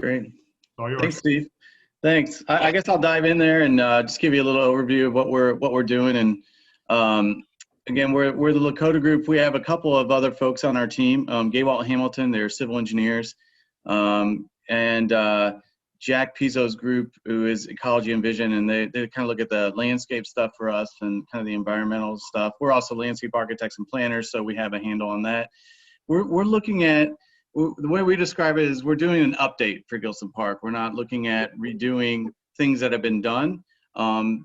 Great. All yours. Thanks, Steve. Thanks. I guess I'll dive in there and just give you a little overview of what we're doing. And again, we're the Lakota group. We have a couple of other folks on our team. Gaywalt Hamilton, they're civil engineers, and Jack Pizzo's group, who is Ecology and Vision, and they kind of look at the landscape stuff for us and kind of the environmental stuff. We're also landscape architects and planners, so we have a handle on that. We're looking at, the way we describe it is we're doing an update for Gillson Park. We're not looking at redoing things that have been done.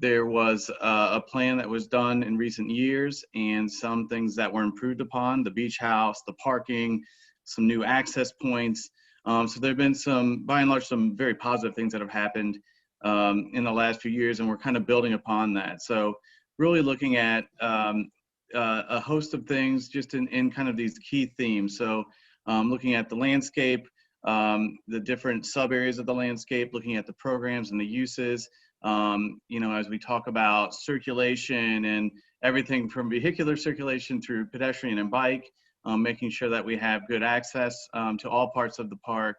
There was a plan that was done in recent years and some things that were improved upon, the beach house, the parking, some new access points. So there have been some, by and large, some very positive things that have happened in the last few years, and we're kind of building upon that. So really looking at a host of things just in kind of these key themes. So looking at the landscape, the different sub areas of the landscape, looking at the programs and the uses, you know, as we talk about circulation and everything from vehicular circulation through pedestrian and bike, making sure that we have good access to all parts of the park,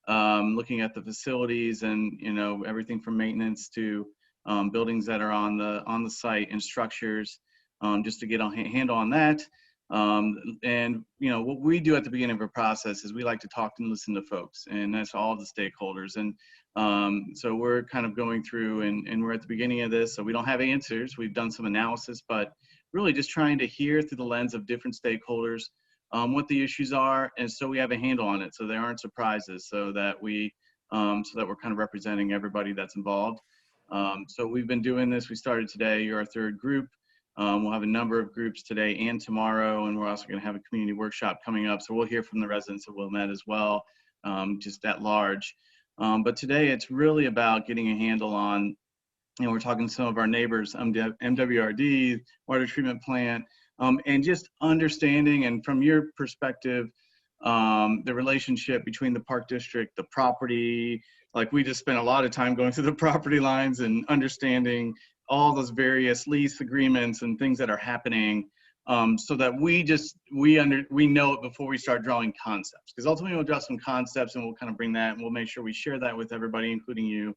looking at the facilities and, you know, everything from maintenance to buildings that are on the site and structures, just to get a handle on that. And, you know, what we do at the beginning of a process is we like to talk and listen to folks, and that's all the stakeholders. And so we're kind of going through and we're at the beginning of this, so we don't have answers. We've done some analysis, but really just trying to hear through the lens of different stakeholders what the issues are, and so we have a handle on it, so there aren't surprises, so that we're kind of representing everybody that's involved. So we've been doing this. We started today. You're our third group. We'll have a number of groups today and tomorrow, and we're also going to have a community workshop coming up. So we'll hear from the residents of Wilmette as well, just at large. But today it's really about getting a handle on, you know, we're talking to some of our neighbors, MWRD, water treatment plant, and just understanding, and from your perspective, the relationship between the park district, the property. Like, we just spent a lot of time going through the property lines and understanding all those various lease agreements and things that are happening, so that we know it before we start drawing concepts. Because ultimately we'll draw some concepts and we'll kind of bring that and we'll make sure we share that with everybody, including you.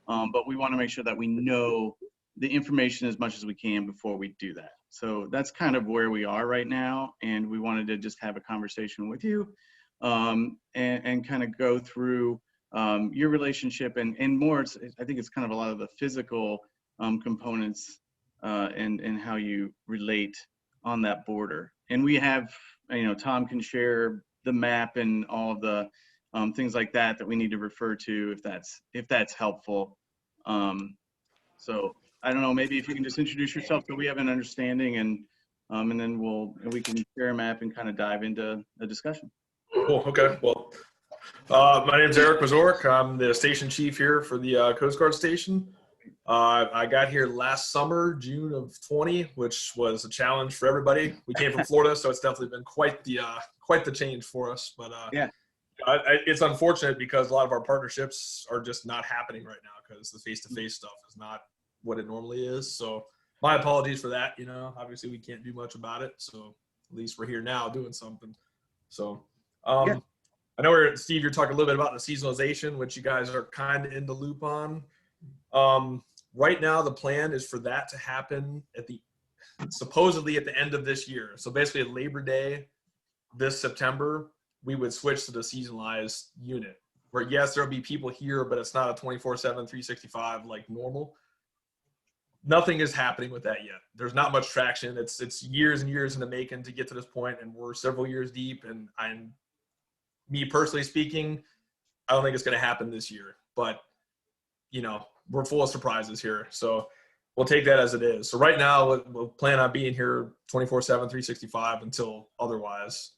But we want to make sure that we know the information as much as we can before we do that. So that's kind of where we are right now. And we wanted to just have a conversation with you and kind of go through your relationship and more. I think it's kind of a lot of the physical components and how you relate on that border. And we have, you know, Tom can share the map and all of the things like that we need to refer to if that's helpful. So I don't know, maybe if you can just introduce yourself so we have an understanding, and then we can share a map and kind of dive into a discussion. Cool. Okay. Well, my name is Eric Mazork. I'm the station chief here for the Coast Guard station. I got here last summer, June of 20, which was a challenge for everybody. We came from Florida, so it's definitely been quite the change for us. But yeah, it's unfortunate because a lot of our partnerships are just not happening right now because the face-to-face stuff is not what it normally is. So my apologies for that. You know, obviously we can't do much about it. So at least we're here now doing something. So I know Steve, you're talking a little bit about the seasonalization, which you guys are kind of in the loop on. Right now, the plan is for that to happen supposedly at the end of this year. So basically at Labor Day this September, we would switch to the seasonalized unit where, yes, there'll be people here, but it's not a 24/7, 365 like normal. Nothing is happening with that yet. There's not much traction. It's years and years in the making to get to this point, and we're several years deep. And me personally speaking, I don't think it's going to happen this year, but you know, we're full of surprises here. So we'll take that as it is. So right now we'll plan on being here 24/7, 365 until otherwise,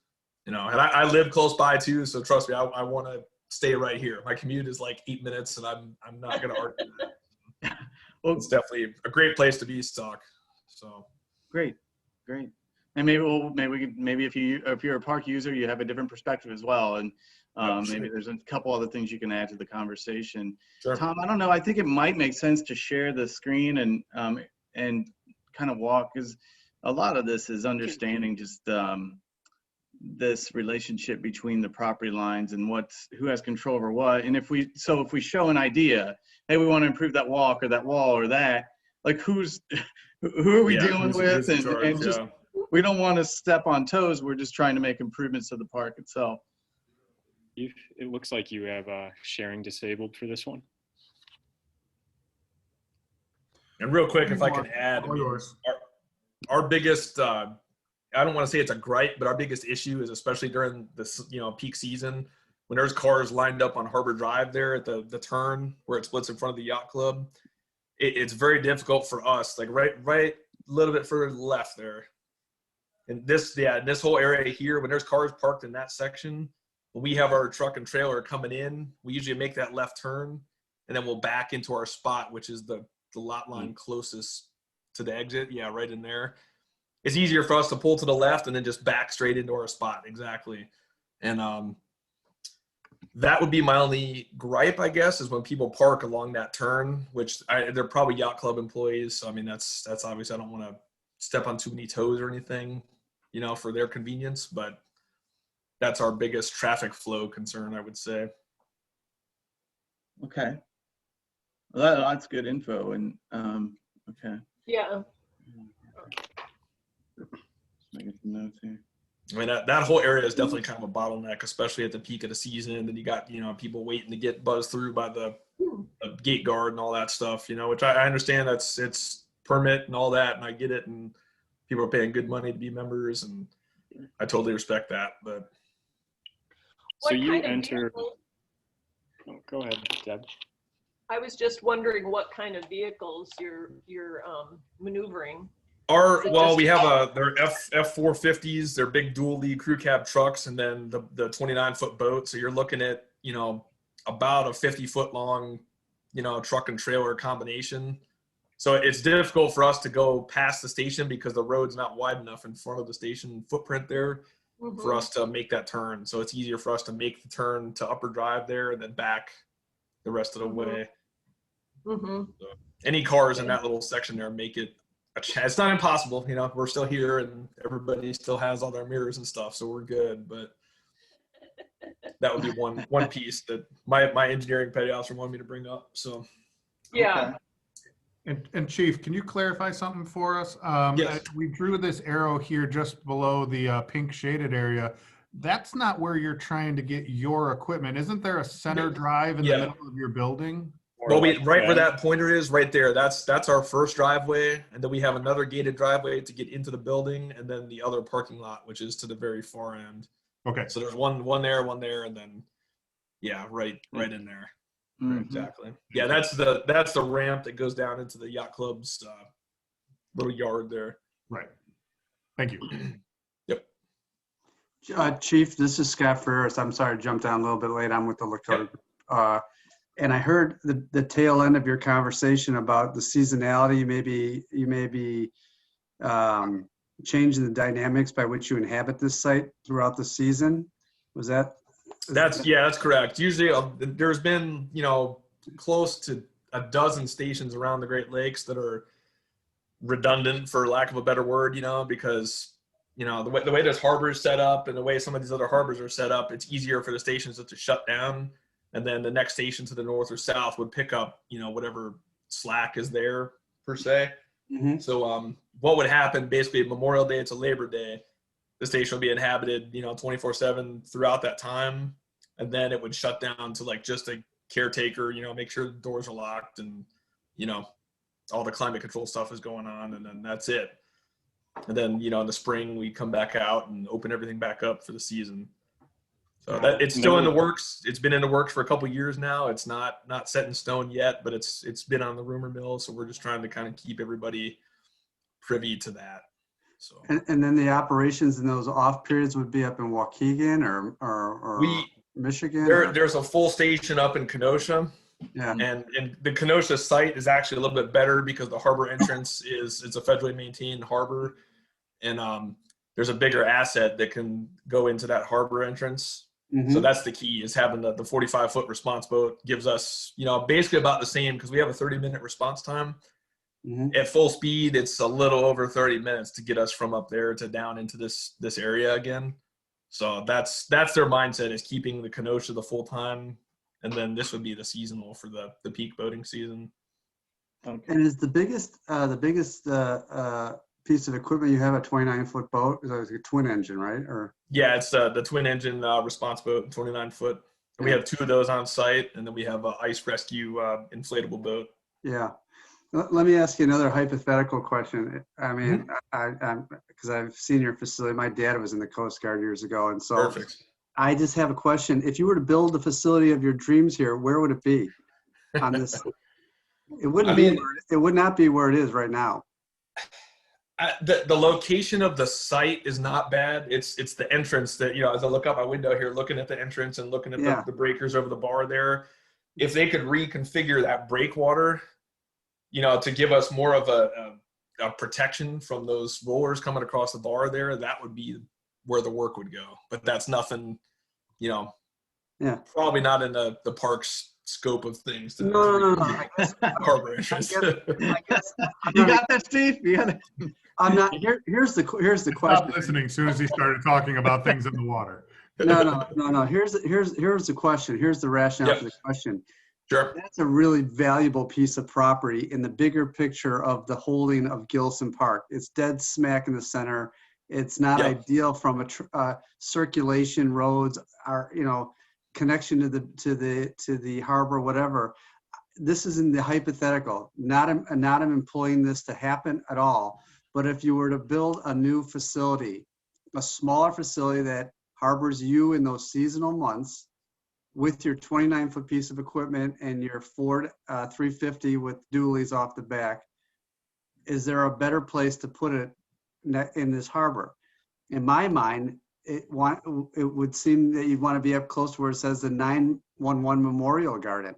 you know, and I live close by too. So trust me, I want to stay right here. My commute is like 8 minutes and I'm not going to argue that. Well, it's definitely a great place to be stuck. So great. And maybe if you're a park user, you have a different perspective as well. And maybe there's a couple other things you can add to the conversation. Sure. Tom, I don't know. I think it might make sense to share the screen and kind of walk, because a lot of this is understanding just this relationship between the property lines and who has control over what. And if we show an idea, hey, we want to improve that walk or that wall or that, like who are we dealing with? who's in charge, And just, we don't want to step on toes. We're just trying to make improvements to the park itself. It looks like you have sharing disabled for this one. And real quick, if I can add, our biggest, I don't want to say it's a gripe, but our biggest issue is especially during this, peak season, when there's cars lined up on Harbor Drive there at the turn where it splits in front of the yacht club. It's very difficult for us, like right a little bit further to the left there. And this whole area here, when there's cars parked in that section, when we have our truck and trailer coming in, we usually make that left turn, and then we'll back into our spot, which is the lot line closest to the exit. Yeah, right in there. It's easier for us to pull to the left and then just back straight into our spot. Exactly. And that would be my only gripe, I guess, is when people park along that turn, which they're probably yacht club employees. So, I mean, that's obviously, I don't want to step on too many toes or anything, for their convenience, but that's our biggest traffic flow concern, I would say. Okay. Well, that's good info. And okay. Yeah. Just making some notes here. I mean, that whole area is definitely kind of a bottleneck, especially at the peak of the season. And you got, people waiting to get buzzed through by the gate guard and all that stuff, which I understand it's permit and all that. And I get it. And people are paying good money to be members. And I totally respect that. But so you enter. Oh, go ahead, Deb. I was just wondering what kind of vehicles you're maneuvering. We have they're F450s. They're big dual lead crew cab trucks, and then the 29-foot boat. So you're looking at about a 50-foot long truck and trailer combination. So it's difficult for us to go past the station because the road's not wide enough in front of the station footprint there for us to make that turn. So it's easier for us to make the turn to Upper Drive there and then back the rest of the way. So any cars in that little section there make it a chance. It's not impossible, we're still here and everybody still has all their mirrors and stuff, so we're good. But that would be one piece that my engineering petty officer wanted me to bring up. So yeah. Okay. And Chief, can you clarify something for us? Yes. We drew this arrow here just below the pink shaded area. That's not where you're trying to get your equipment. Isn't there a center drive in the middle of your building? Well, right where that pointer is, right there, that's our first driveway, and then we have another gated driveway to get into the building, and then the other parking lot, which is to the very far end. Okay. So there's one there, and then right in there. Right, exactly. Yeah, that's the ramp that goes down into the yacht club's little yard there. Right. Thank you. Yep. Chief, this is Scott Ferris. I'm sorry I jumped on a little bit late. I'm with the Lakota group. And I heard the tail end of your conversation about the seasonality. You may be changing the dynamics by which you inhabit this site throughout the season. Was that? That's correct. Usually there's been, close to a dozen stations around the Great Lakes that are redundant, for lack of a better word, because, the way this harbor is set up and the way some of these other harbors are set up, it's easier for the stations to shut down. And then the next station to the north or south would pick up, whatever slack is there per se. So what would happen basically Memorial Day to Labor Day, the station will be inhabited, 24/7 throughout that time. And then it would shut down to like just a caretaker, make sure the doors are locked and, all the climate control stuff is going on. And then that's it. And then, in the spring we come back out and open everything back up for the season. So that it's still in the works. It's been in the works for a couple of years now. It's not set in stone yet, but it's been on the rumor mill. So we're just trying to kind of keep everybody privy to that. So and then the operations in those off periods would be up in Waukegan or Michigan. There's a full station up in Kenosha. Yeah. And the Kenosha site is actually a little bit better because the harbor entrance it's a federally maintained harbor, and there's a bigger asset that can go into that harbor entrance. So that's the key, is having the 45-foot response boat gives us, basically about the same, because we have a 30-minute response time. At full speed, it's a little over 30 minutes to get us from up there to down into this area again. So that's their mindset, is keeping the Kenosha the full time, and then this would be the seasonal for the peak boating season. Okay. And is the biggest piece of equipment you have a 29-foot boat? Is it a twin engine, right? Or Yeah, it's the twin engine response boat, 29 foot. We have 2 of those on site, and then we have a ice rescue inflatable boat. yeah. Let me ask you another hypothetical question. I mean, because I've seen your facility. My dad was in the Coast Guard years ago, and so Perfect. I just have a question. If you were to build the facility of your dreams here, where would it be on this? It wouldn't be. It would not be where it is right now. The location of the site is not bad. It's the entrance that, as I look out my window here, looking at the entrance and looking at the breakers over the bar there. If they could reconfigure that breakwater, to give us more of a protection from those rollers coming across the bar there, that would be where the work would go. But that's nothing, probably not in the park's scope of things. No. Harbor entrance. I guess You got that, Steve? You got it? I'm not. Here's the question. Stop listening as soon as he started talking about things in the water. No. Here's the question. Here's the rationale for the question. Sure. That's a really valuable piece of property in the bigger picture of the holding of Gillson Park. It's dead smack in the center. It's not ideal from a circulation, roads, our connection to the harbor, whatever. This is in the hypothetical. I'm employing this to happen at all. But if you were to build a new facility, a smaller facility that harbors you in those seasonal months, with your 29-foot piece of equipment and your Ford 350 with dualies off the back, is there a better place to put it in this harbor? In my mind, it would seem that you'd want to be up close to where it says the 911 Memorial Garden.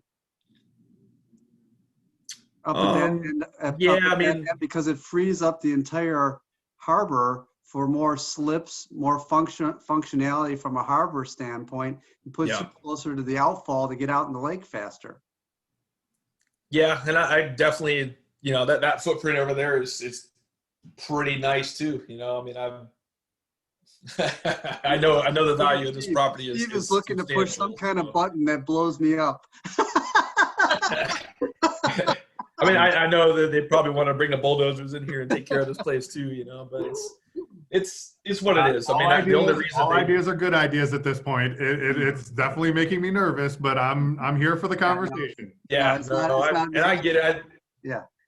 Because it frees up the entire harbor for more slips, more functionality from a harbor standpoint, and puts you closer to the outfall to get out in the lake faster. Yeah, and I definitely, that footprint over there is pretty nice too. I know the value of this property is. Steve is looking to push some kind of button that blows me up. I know that they probably want to bring the bulldozers in here and take care of this place too, but it's what it is. The only reason all ideas are good ideas at this point. It's definitely making me nervous, but I'm here for the conversation. I get it.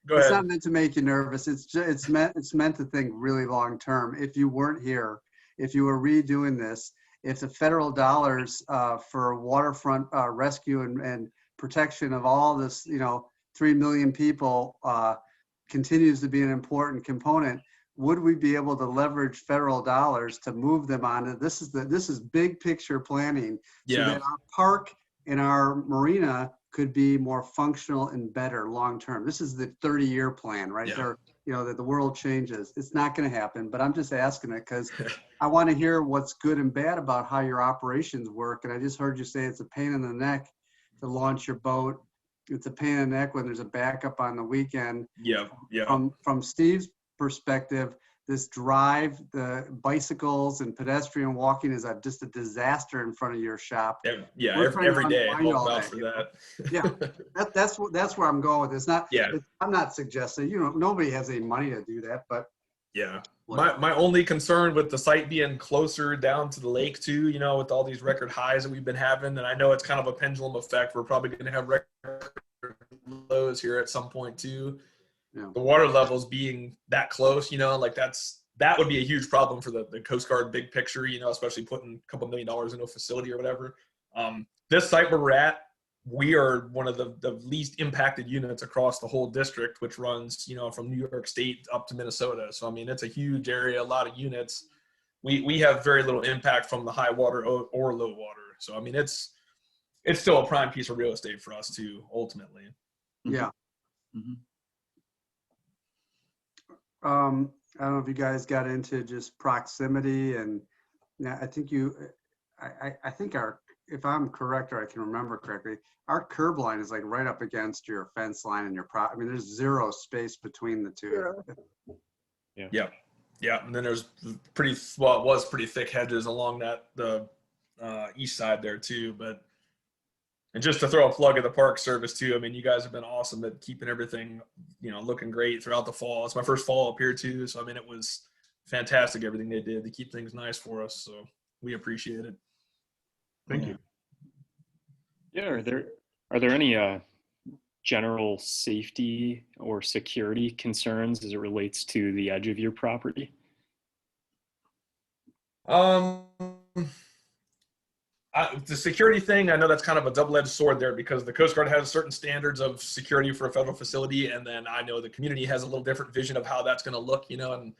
Go ahead. It's not meant to make you nervous. It's meant to think really long term. If you weren't here, if you were redoing this, if the federal dollars for waterfront rescue and protection of all this, 3 million people continues to be an important component, would we be able to leverage federal dollars to move them on? This is big picture planning, so that our park and our marina could be more functional and better long term. This is the 30-year plan, right? There, that the world changes. It's not going to happen, but I'm just asking it because I want to hear what's good and bad about how your operations work. And I just heard you say it's a pain in the neck to launch your boat. It's a pain in the neck when there's a backup on the weekend. From Steve's perspective, this drive, the bicycles and pedestrian walking is just a disaster in front of your shop. Every day. I'll vouch for that. That's where I'm going with this. I'm not suggesting, nobody has any money to do that, but my only concern with the site being closer down to the lake too, with all these record highs that we've been having, and I know it's kind of a pendulum effect. We're probably going to have record lows here at some point too. The water levels being that close, that would be a huge problem for the Coast Guard big picture, especially putting a couple $1 million into a facility or whatever. This site where we're at, we are one of the least impacted units across the whole district, which runs, from New York State up to Minnesota. So, it's a huge area, a lot of units. We have very little impact from the high water or low water. So, it's still a prime piece of real estate for us too, ultimately. Yeah. Mm-hmm. I don't know if you guys got into just proximity, and I think I think if I'm correct or I can remember correctly, our curb line is like right up against your fence line and your there's zero space between the two. Yeah, and then there's pretty, well, it was pretty thick hedges along the east side there too. But, and just to throw a plug at the Park Service too, I mean, you guys have been awesome at keeping everything, looking great throughout the fall. It's my first fall up here too, so I mean, it was fantastic everything they did to keep things nice for us. So we appreciate it. Thank you. Yeah, are there any general safety or security concerns as it relates to the edge of your property? The security thing, I know that's kind of a double-edged sword there, because the Coast Guard has certain standards of security for a federal facility, and then I know the community has a little different vision of how that's going to look, and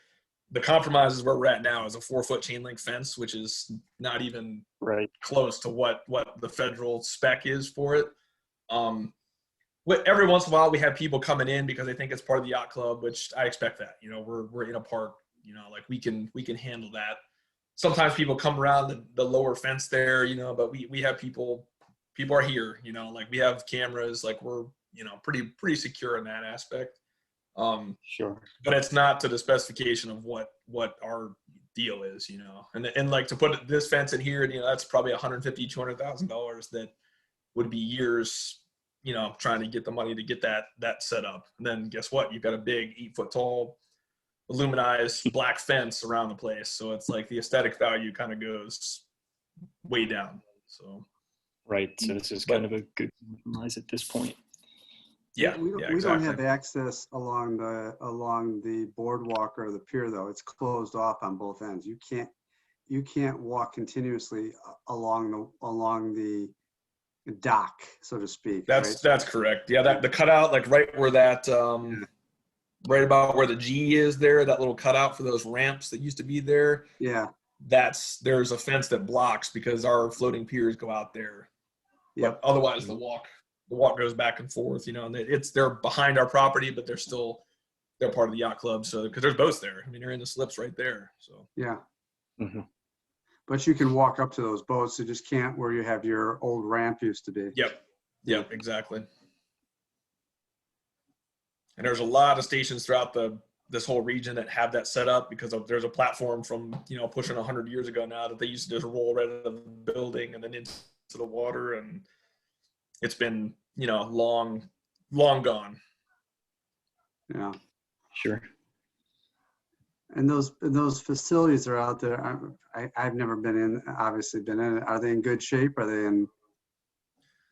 the compromise is where we're at now is a 4-foot chain link fence, which is not even Right. close to what the federal spec is for it. Every once in a while we have people coming in because they think it's part of the yacht club, which I expect that, we're in a park, like we can handle that. Sometimes people come around the lower fence there, but we have people are here, like we have cameras, like we're, pretty secure in that aspect. Sure. But it's not to the specification of what our deal is, and like to put this fence in here, that's probably $150,000-$200,000 that would be years, trying to get the money to get that set up. And then guess what? You've got a big 8-foot tall aluminized black fence around the place. So it's like the aesthetic value kind of goes way down. So. Right. So this is kind of a good compromise at this point. Yeah. We exactly. don't have access along the boardwalk or the pier though. It's closed off on both ends. You can't walk continuously along the dock, so to speak. That's correct. Yeah, the cutout, like right where that right about where the G is there, that little cutout for those ramps that used to be there. Yeah. There's a fence that blocks because our floating piers go out there. Yep. But otherwise the walk goes back and forth, and they're behind our property, but they're part of the yacht club. So, because there's boats there. I mean, they're in the slips right there. So. Yeah. Mm-hmm. But you can walk up to those boats. You just can't where you have your old ramp used to be. Yep, exactly. And there's a lot of stations throughout this whole region that have that set up because there's a platform from, pushing 100 years ago now that they used to just roll right out of the building and then into the water. And it's been, long gone. Yeah. Sure. And those facilities are out there. I've never obviously been in it. Are they in good shape? Are they in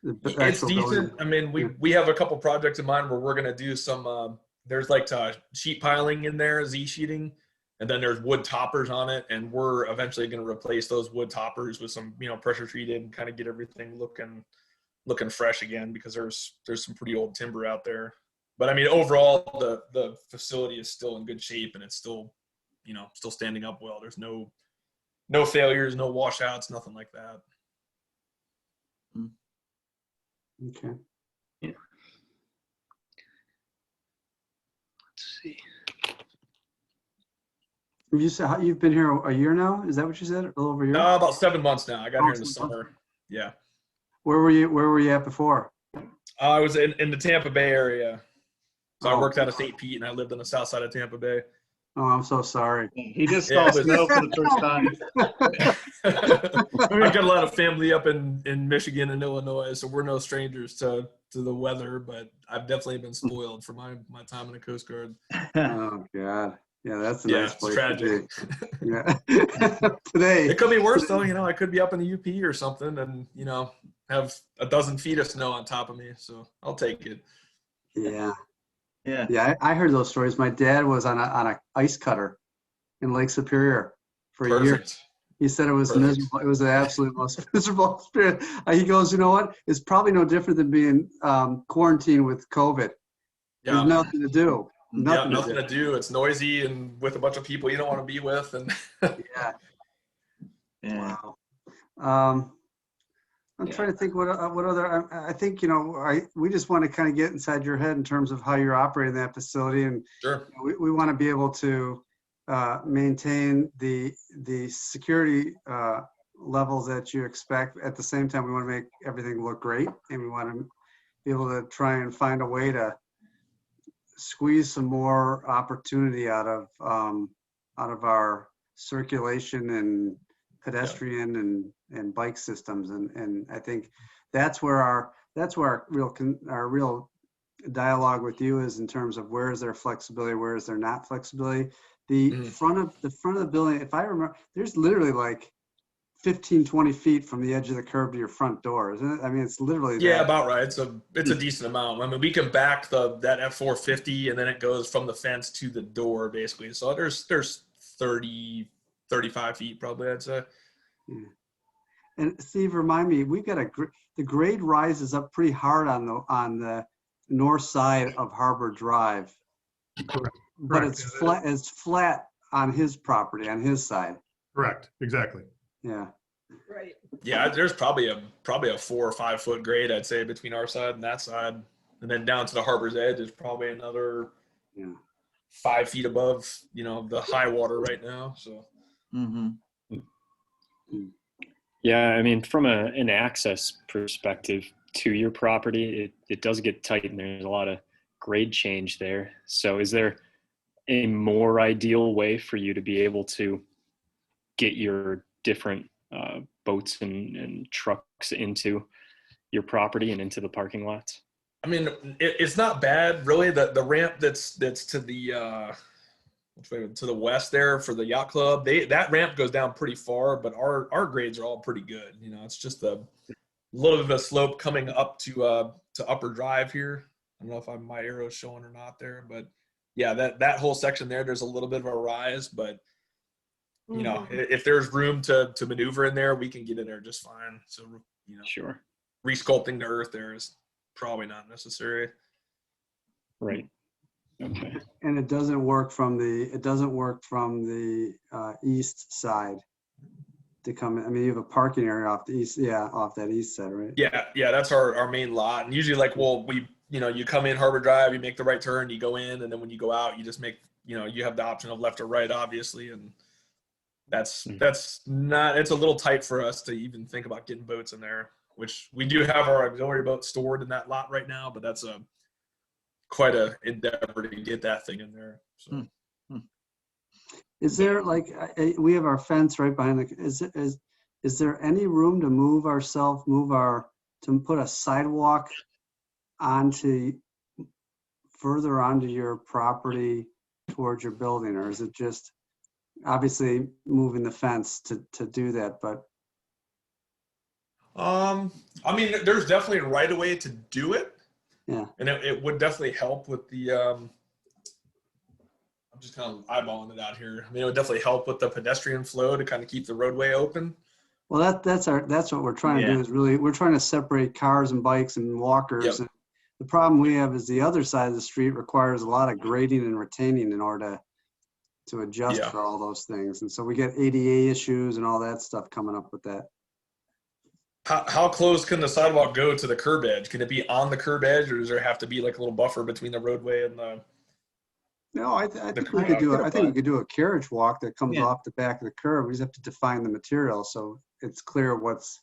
the It's actual decent. building? I mean, we have a couple projects in mind where we're going to do some, there's like sheet piling in there, Z sheeting, and then there's wood toppers on it. And we're eventually going to replace those wood toppers with some, pressure treated and kind of get everything looking fresh again, because there's some pretty old timber out there. But I mean, overall, the facility is still in good shape and it's still, still standing up well. There's no failures, no washouts, nothing like that. Okay. Yeah. Let's see. You said you've been here a year now? Is that what you said? A little over a year? About 7 months now. I got here in the 7 months. summer. Yeah. Where were you at before? I was in the Tampa Bay area. So I Oh. worked out of St. Pete and I lived on the south side of Tampa Bay. Oh, I'm so sorry. He just saw Yeah, snow for the first time. I've got a lot of family up in Michigan and Illinois, so we're no strangers to the weather, but I've definitely been spoiled for my time in the Coast Guard. Oh God. Yeah, that's a Yeah, nice it's place tragic. to be. Yeah. Today. It could be worse though, I could be up in the UP or something and, have a dozen feet of snow on top of me. So I'll take it. Yeah. Yeah. Yeah, I heard those stories. My dad was on a ice cutter in Lake Superior for a year. Perfect. He said it was Perfect. miserable. It was the absolute most miserable experience. He goes, you know what? It's probably no different than being quarantined with COVID. Yeah. There's nothing to do. Nothing to do. It's noisy and with a bunch of people you don't want to be with. And Yeah. Yeah. Wow. I'm trying to think what other. I think we just want to kind of get inside your head in terms of how you're operating that facility, and sure. we want to be able to maintain the security levels that you expect. At the same time, we want to make everything look great, and we want to be able to try and find a way to squeeze some more opportunity out of our circulation and pedestrian and bike systems. And I think that's where our real dialogue with you is in terms of where is there flexibility, where is there not flexibility. The front of the building, if I remember, there's literally like 15, 20 feet from the edge of the curb to your front door, isn't it? I mean, it's literally Yeah, that. about right. It's a decent amount. I mean, we can back that F450 and then it goes from the fence to the door basically. So there's 30, 35 feet probably, I'd say. Yeah. And Steve, remind me, we've got the grade rises up pretty hard on the north side of Harbor Drive. Correct. But it's flat on his property, on his side. Correct. Exactly. Yeah. Right. Yeah, there's probably a 4 or 5 foot grade, I'd say, between our side and that side. And then down to the harbor's edge is probably another 5 feet above, the high water right now. So. Yeah, I mean, from an access perspective to your property, it does get tight and there's a lot of grade change there. So is there a more ideal way for you to be able to get your different boats and trucks into your property and into the parking lots? I mean, it's not bad, really. The ramp that's to the to the west there for the yacht club, that ramp goes down pretty far, but our grades are all pretty good. It's just a little bit of a slope coming up to Upper Drive here. I don't know if my arrow's showing or not there, but yeah, that whole section there, there's a little bit of a rise, but if there's room to maneuver in there, we can get in there just fine. So, Sure. Resculpting the earth there is probably not necessary. Right. Okay. And it doesn't work from the east side to come in. I mean, you have a parking area off the east, off that east side, right? Yeah, that's our main lot. And usually you come in Harbor Drive, you make the right turn, you go in, and then when you go out, you just make, you have the option of left or right, obviously, and it's a little tight for us to even think about getting boats in there, which we do have our auxiliary boat stored in that lot right now, but that's quite a endeavor to get that thing in there. So. Is there we have our fence right behind is there any room to to put a sidewalk further onto your property towards your building, or is it just obviously moving the fence to do that? But I mean, there's definitely a right way to do it. Yeah. And it would definitely help with the, I'm just kind of eyeballing it out here. I mean, it would definitely help with the pedestrian flow to kind of keep the roadway open. Well, that's what we're trying to do is we're trying to separate cars and bikes and walkers. Yep. And the problem we have is the other side of the street requires a lot of grading and retaining in order to adjust for all those things. And so we get ADA issues and all that stuff coming up with that. How close can the sidewalk go to the curb edge? Can it be on the curb edge, or does there have to be like a little buffer between the roadway and the? No, I think we could do it. I think we could do a carriage walk that comes off the back of the curb. We just have to define the material so it's clear what's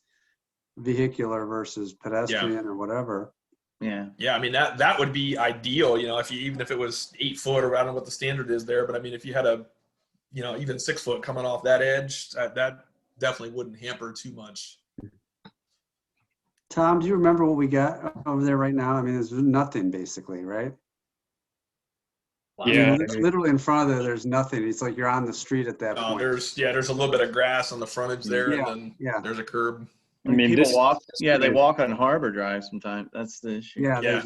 vehicular versus pedestrian or whatever. Yeah. Yeah, I mean that would be ideal. Even if it was 8 foot, or I don't know what the standard is there, but I mean if you had even 6 foot coming off that edge, that definitely wouldn't hamper too much. Tom, do you remember what we got over there right now? I mean, there's nothing basically, right? Wow. Yeah. I mean, literally in front of there's nothing. It's like you're on the street at that point. There's a little bit of grass on the frontage there, and then there's a curb. I mean, people walk. Yeah, they walk on Harbor Drive sometimes. That's the issue. Yeah.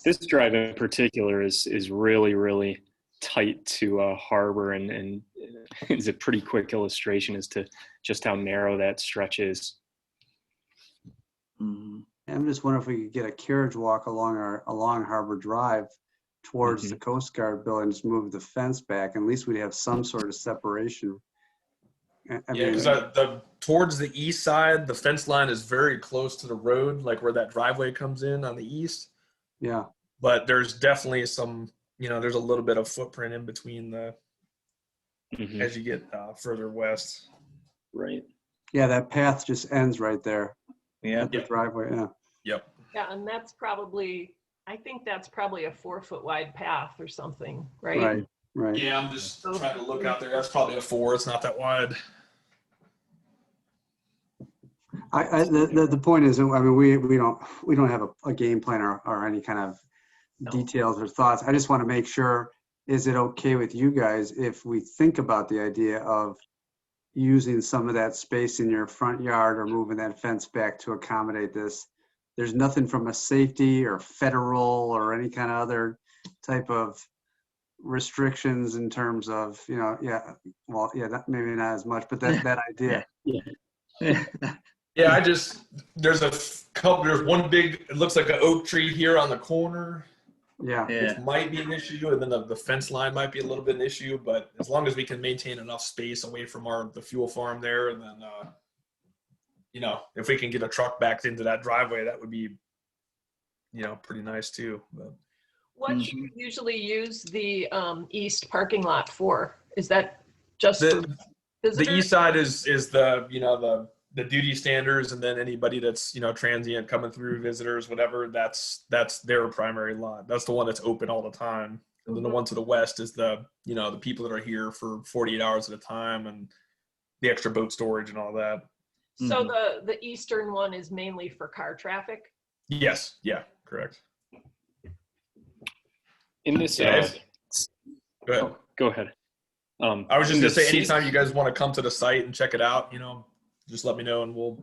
This drive in particular is really, really tight to Harbor, and is a pretty quick illustration as to just how narrow that stretch is. Mm-hmm. I'm just wondering if we could get a carriage walk along Harbor Drive towards the Coast Guard building, just move the fence back. At least we'd have some sort of separation. Because towards the east side, the fence line is very close to the road, like where that driveway comes in on the east. Yeah. But there's definitely some, there's a little bit of footprint in between as you get further west. Right. Yeah, that path just ends right there. Yeah. The driveway. Yeah. Yep. Yeah, and I think that's probably a 4 foot wide path or something, right? Right. Right. Yeah, I'm just trying to look out there. That's probably a 4. It's not that wide. The point is, I mean, we don't have a game plan or any kind of details or thoughts. I just want to make sure, is it okay with you guys if we think about the idea of using some of that space in your front yard or moving that fence back to accommodate this? There's nothing from a safety or federal or any kind of other type of restrictions in terms of, that maybe not as much, but that idea. Yeah, there's one big, it looks like an oak tree here on the corner. Yeah. Which might be an issue, and then the fence line might be a little bit an issue, but as long as we can maintain enough space away from the fuel farm there, and then if we can get a truck back into that driveway, that would be pretty nice too. But. What do you usually use the east parking lot for? Is that just for visitors? The east side is the duty standers, and then anybody that's transient coming through, visitors, whatever, that's their primary lot. That's the one that's open all the time. And then the one to the west is the the people that are here for 48 hours at a time, and the extra boat storage and all that. So the eastern one is mainly for car traffic? Yes. Yeah, correct. In this, go ahead. Go ahead. I was just gonna say, anytime you guys want to come to the site and check it out, just let me know, and we'll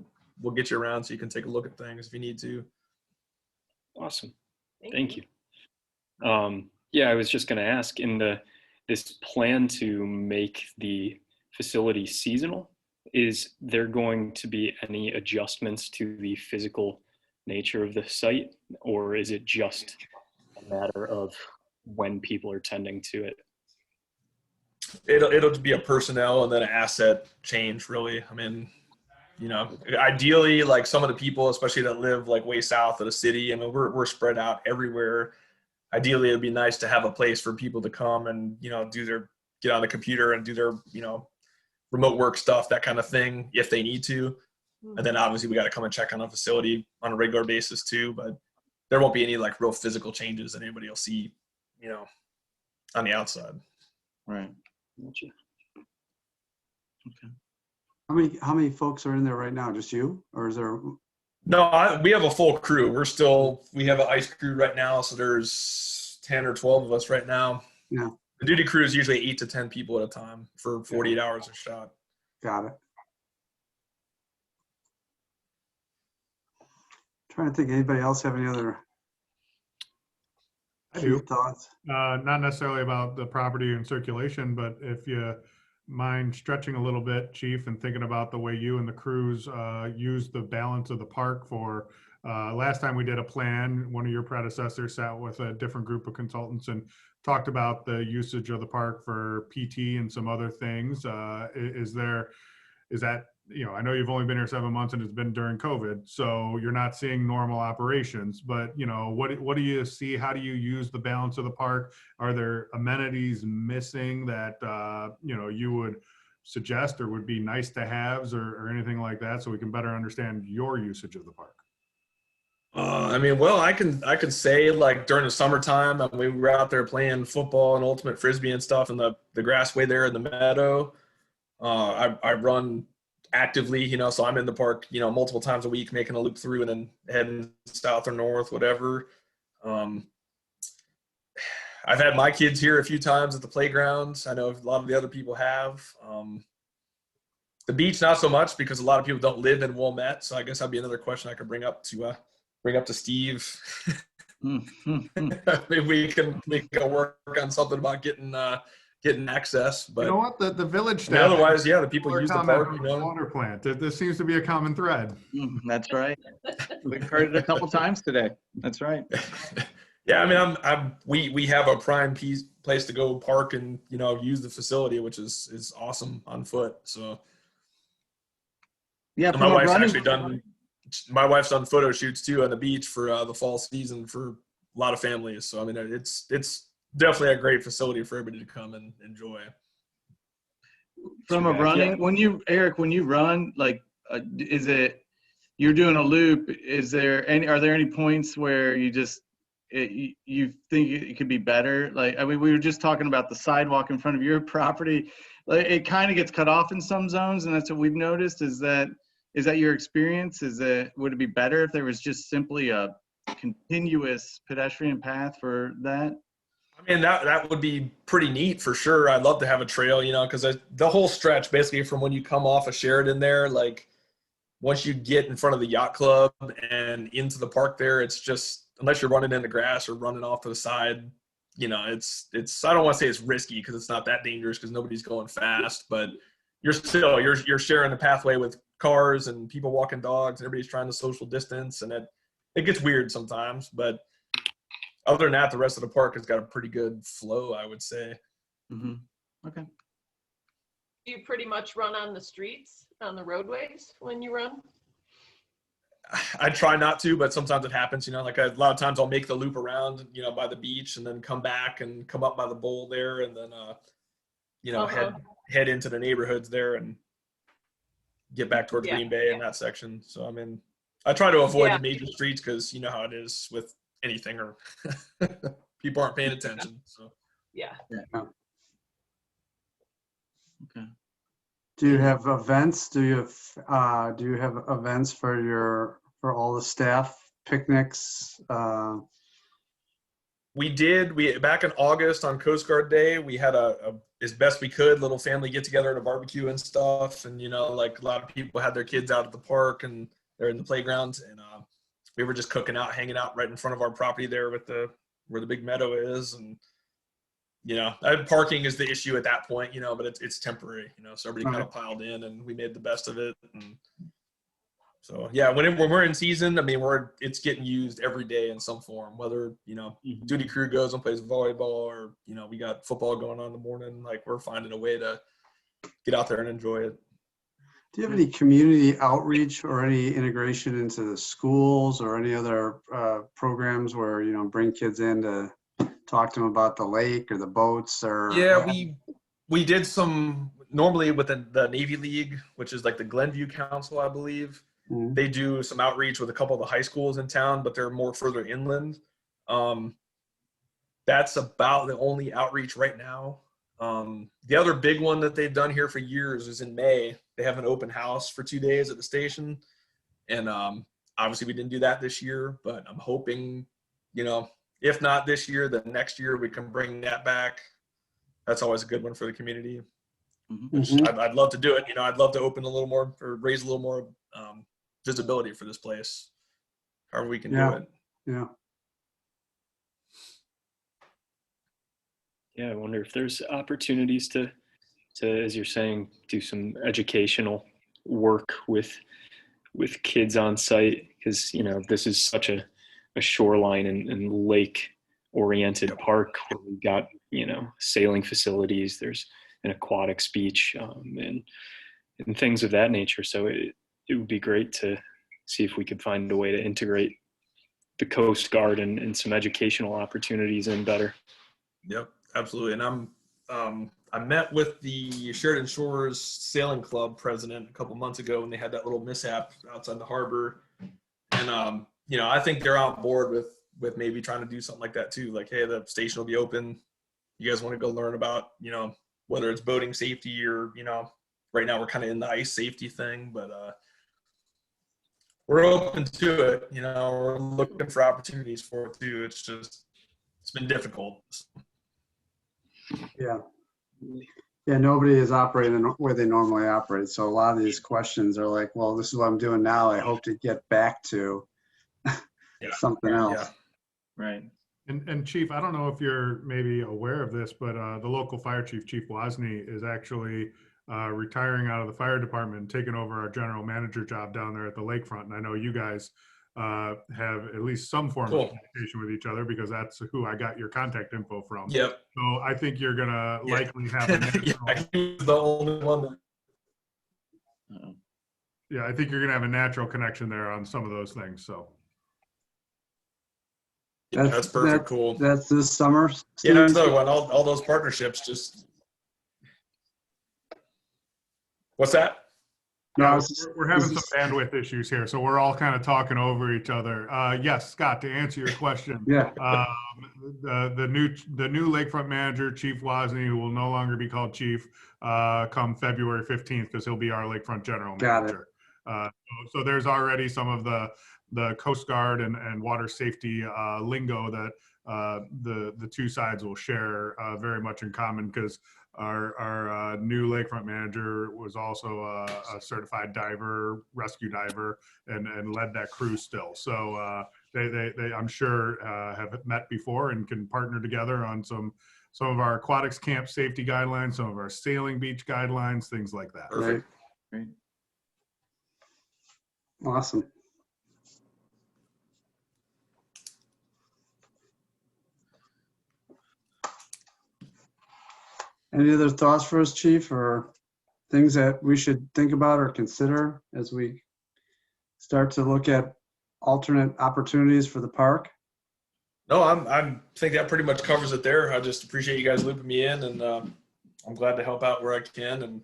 get you around so you can take a look at things if you need to. Awesome. Thank you. Yeah, I was just going to ask, in this plan to make the facility seasonal, is there going to be any adjustments to the physical nature of the site, or is it just a matter of when people are tending to it? It'll be a personnel and then an asset change, really. I mean, ideally, like some of the people, especially that live like way south of the city, I mean, we're spread out everywhere. Ideally, it'd be nice to have a place for people to come and, get on the computer and do their, remote work stuff, that kind of thing, if they need to. And then obviously we got to come and check on the facility on a regular basis too, but there won't be any like real physical changes that anybody will see, on the outside. Right. Gotcha. Okay. How many folks are in there right now? Just you, or is there? No, we have a full crew. We have an ice crew right now, so there's 10 or 12 of us right now. Yeah. The duty crew is usually 8 to 10 people at a time for 48 hours a shot. Got it. Trying to think, anybody else have any other thoughts? Not necessarily about the property and circulation, but if you mind stretching a little bit, Chief, and thinking about the way you and the crews use the balance of the park for, last time we did a plan, one of your predecessors sat with a different group of consultants and talked about the usage of the park for PT and some other things. Is that, I know you've only been here 7 months and it's been during COVID, so you're not seeing normal operations, but what do you see? How do you use the balance of the park? Are there amenities missing that, you would suggest or would be nice to haves or anything like that, so we can better understand your usage of the park? I can say, like, during the summertime, we were out there playing football and ultimate frisbee and stuff in the grass way there in the meadow. I run actively, so I'm in the park, multiple times a week, making a loop through and then heading south or north, whatever. I've had my kids here a few times at the playgrounds. I know a lot of the other people have. The beach, not so much, because a lot of people don't live in Wilmette. So I guess that'd be another question I could bring up to Steve. Maybe we can work on something about getting access. But you know what, the village staff. Otherwise, yeah, the people use the park. Water plant. This seems to be a common thread. That's right. We've heard it a couple times today. That's right. Yeah, we have a prime place to go park and use the facility, which is awesome on foot. So yeah, my wife's done photo shoots too on the beach for the fall season for a lot of families. So it's definitely a great facility for everybody to come and enjoy. From a running, when you run, like, you're doing a loop, are there any points where you just you think it could be better? Like, I mean, we were just talking about the sidewalk in front of your property. Like, it kind of gets cut off in some zones, and that's what we've noticed. Is that your experience? Would it be better if there was just simply a continuous pedestrian path for that? I mean, that would be pretty neat for sure. I'd love to have a trail, you know, because the whole stretch, basically from when you come off of Sheridan there, like once you get in front of the yacht club and into the park there, it's just, unless you're running in the grass or running off to the side, you know, it's I don't want to say it's risky because it's not that dangerous because nobody's going fast, but you're sharing the pathway with cars and people walking dogs and everybody's trying to social distance, and it gets weird sometimes, but other than that, the rest of the park has got a pretty good flow, I would say. Mm-hmm. Okay. Do you pretty much run on the streets, on the roadways when you run? I try not to, but sometimes it happens, you know, like a lot of times I'll make the loop around, you know, by the beach and then come back and come up by the bowl there and then, you know, head into the neighborhoods there and get back towards Green Bay in that section. So, I mean, I try to avoid the major streets because you know how it is with anything or people aren't paying attention. So, yeah. Okay. Do you have events? Do you have events for all the staff, picnics? We back in August on Coast Guard Day, we had a as best we could little family get together at a barbecue and stuff, and you know, like a lot of people had their kids out at the park and they're in the playground, and we were just cooking out, hanging out right in front of our property there with where the big meadow is, and you know, parking is the issue at that point, you know, but it's temporary, you know, so everybody kind of piled in and we made the best of it. And so, yeah, when we're in season, I mean, it's getting used every day in some form, whether, you know, duty crew goes and plays volleyball or, you know, we got football going on in the morning, like we're finding a way to get out there and enjoy it. Do you have any community outreach or any integration into the schools or any other programs where, you know, bring kids in to talk to them about the lake or the boats or? Yeah, we did some normally with the Navy League, which is like the Glenview Council, I believe. Mm-hmm. They do some outreach with a couple of the high schools in town, but they're more further inland. That's about the only outreach right now. The other big one that they've done here for years is in May. They have an open house for 2 days at the station. And obviously we didn't do that this year, but I'm hoping, you know, if not this year, then next year we can bring that back. That's always a good one for the community. Mm-hmm. I'd love to do it. You know, I'd love to open a little more or raise a little more visibility for this place. However we can do it. Yeah. Yeah, I wonder if there's opportunities to, as you're saying, do some educational work with kids on site, because you know this is such a shoreline and lake oriented park where we've got, you know, sailing facilities, there's an aquatics beach and things of that nature. So it would be great to see if we could find a way to integrate the Coast Guard and some educational opportunities in better. Yep, absolutely. And I met with the Sheridan Shores Sailing Club president a couple months ago when they had that little mishap outside the harbor. And you know, I think they're on board with maybe trying to do something like that too. Like, hey, the station will be open. You guys want to go learn about, you know, whether it's boating safety or, you know, right now we're kind of in the ice safety thing, but we're open to it. You know, we're looking for opportunities for it too. It's been difficult. Yeah. Yeah, nobody is operating where they normally operate. So a lot of these questions are like, well, this is what I'm doing now. I hope to get back to something else. Yeah. Right. And Chief, I don't know if you're maybe aware of this, but the local fire chief, Chief Wozni, is actually retiring out of the fire department and taking over our general manager job down there at the lakefront. And I know you guys have at least some form of communication with each other because that's who I got your contact info from. Yep. So I think you're going to likely have a natural, he was the only one that... Yeah, I think you're going to have a natural connection there on some of those things. So. That's perfect. Cool. That's this summer. Yeah, that's another one. All those partnerships just. What's that? No, I Yeah, was we're having some bandwidth issues here, so we're all kind of talking over each other. Yes, Scott, to answer your question, yeah. the new lakefront manager, Chief Wozni, who will no longer be called Chief, come February 15th, because he'll be our lakefront general Got it. manager. So there's already some of the Coast Guard and water safety lingo that the two sides will share very much in common, because our new lakefront manager was also a certified diver, rescue diver, and led that crew still. So they I'm sure have met before and can partner together on some of our aquatics camp safety guidelines, some of our sailing beach guidelines, things like that. Right. Great. Awesome. Any other thoughts for us, Chief, or things that we should think about or consider as we start to look at alternate opportunities for the park? No, I think that pretty much covers it there. I just appreciate you guys looping me in, and I'm glad to help out where I can, and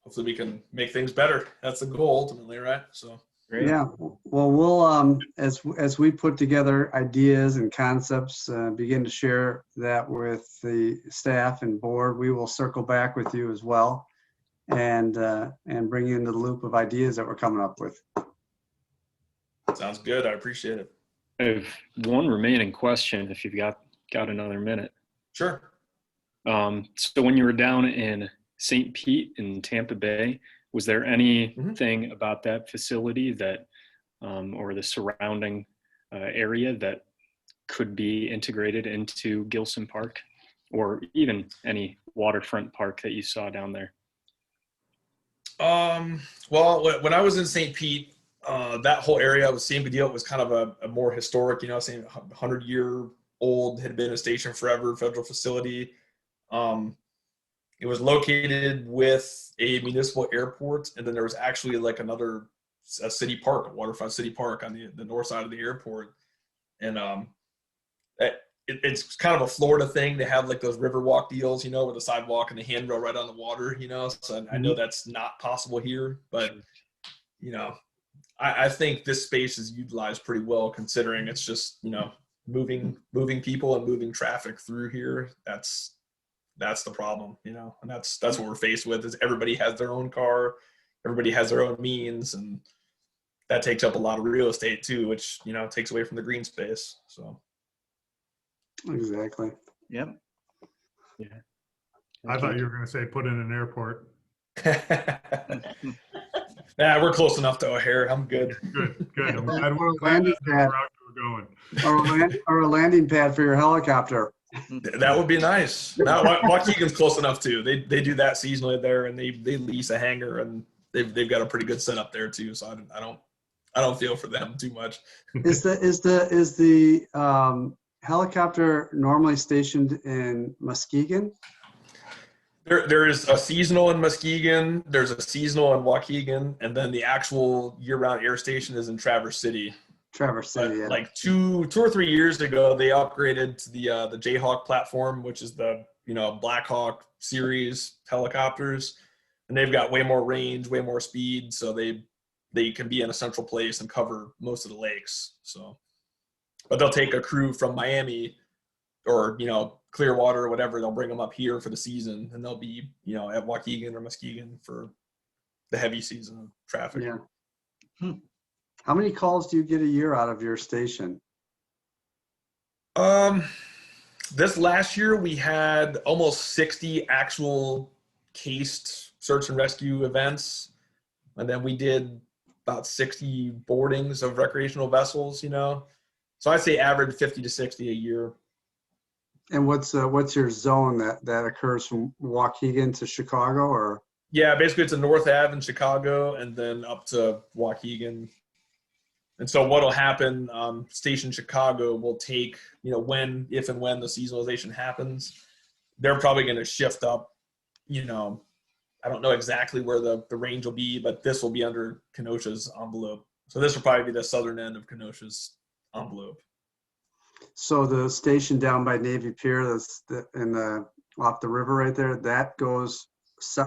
hopefully we can make things better. That's the goal ultimately, right? So. Great. Yeah, well, we'll as we put together ideas and concepts, begin to share that with the staff and board, we will circle back with you as well, and bring you into the loop of ideas that we're coming up with. Sounds good. I appreciate it. I have one remaining question if you've got another minute. Sure. So when you were down in St. Pete in Tampa Bay, was there anything about that facility that, or the surrounding area that could be integrated into Gillson Park, or even any waterfront park that you saw down there? Well, when I was in St. Pete, that whole area was same deal. It was kind of a more historic, saying 100-year-old, had been a station forever, federal facility. It was located with a municipal airport, and then there was actually like a city park, a waterfront city park on the north side of the airport. And it's kind of a Florida thing to have like those river walk deals, with the sidewalk and the handrail right on the water, So I know that's not possible here, but I think this space is utilized pretty well, considering it's just moving people and moving traffic through here. That's the problem, and that's what we're faced with, is everybody has their own car, everybody has their own means, and that takes up a lot of real estate too, which, takes away from the green space. So. Exactly. Yep. Yeah. I thought you were going to say put in an airport. Nah, we're close enough to O'Hare. I'm good. Good. I'm glad Or a that's landing the pad. route you were going. Or a landing pad for your helicopter. That would be nice. Now, Waukegan's close enough too. They do that seasonally there, and they lease a hangar, and they've got a pretty good setup there too. So I don't feel for them too much. Is the helicopter normally stationed in Muskegon? There is a seasonal in Muskegon. There's a seasonal in Waukegan, and then the actual year-round air station is in Traverse City. Traverse City, yeah. Like two or 3 years ago, they upgraded to the Jayhawk platform, which is the Black Hawk series helicopters, and they've got way more range, way more speed, so they can be in a central place and cover most of the lakes. So, but they'll take a crew from Miami or Clearwater or whatever. They'll bring them up here for the season, and they'll be at Waukegan or Muskegon for the heavy season of traffic. Yeah. How many calls do you get a year out of your station? This last year we had almost 60 actual cased search and rescue events, and then we did about 60 boardings of recreational vessels. So I'd say average 50 to 60 a year. And what's your zone that occurs from Waukegan to Chicago, or? Yeah, basically it's a North Ave in Chicago and then up to Waukegan. And so what'll happen, Station Chicago will take, if and when the seasonalization happens, they're probably going to shift up, I don't know exactly where the range will be, but this will be under Kenosha's envelope. So this will probably be the southern end of Kenosha's envelope. So the station down by Navy Pier, that's off the river right there, that goes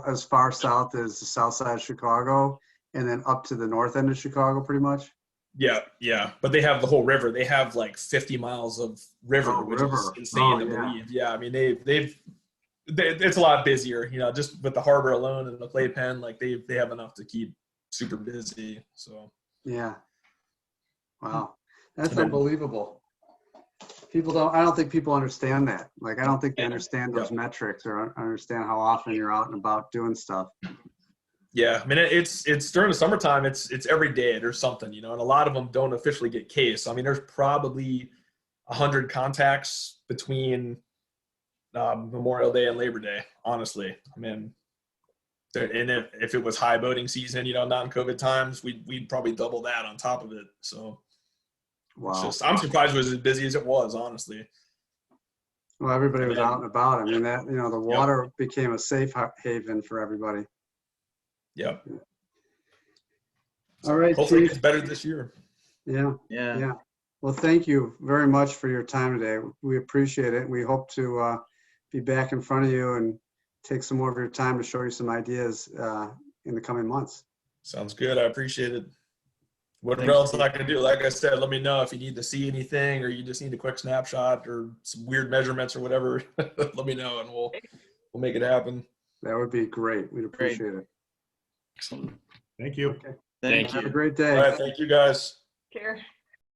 as far south as the south side of Chicago, and then up to the north end of Chicago, pretty much. Yeah. But they have the whole river. They have like 50 miles of river, Oh, which river. is insane Oh, to yeah. believe. Yeah, I mean it's a lot busier. Just with the harbor alone and the playpen, like they have enough to keep super busy. So Yeah. Wow. That's And then- unbelievable. I don't think people understand that. Like, I don't think they Yeah. understand those metrics or understand how often you're out and about doing stuff. Yeah, I mean it's during the summertime. It's every day there's something, and a lot of them don't officially get cased. I mean, there's probably 100 contacts between Memorial Day and Labor Day. Honestly, I mean, and if it was high boating season, non-COVID times, we'd probably double that on top of it. So Wow. I'm surprised it was as busy as it was. Honestly, Well, everybody was out and about. I mean, that, the Yep. water became a safe haven for everybody. yep. All right, Hopefully, it Chief. gets better this year. Yeah. Yeah. Yeah. Well, thank you very much for your time today. We appreciate it. We hope to be back in front of you and take some more of your time to show you some ideas in the coming months. Sounds good. I appreciate it. Whatever Thanks, else Steve. I can do, like I said, let me know if you need to see anything or you just need a quick snapshot or some weird measurements or whatever. Let me know and we'll make it happen. That would be great. We'd Great. appreciate it. Excellent. Thank you. Okay. Thank Have a you. great All day. right, thank you guys. Care.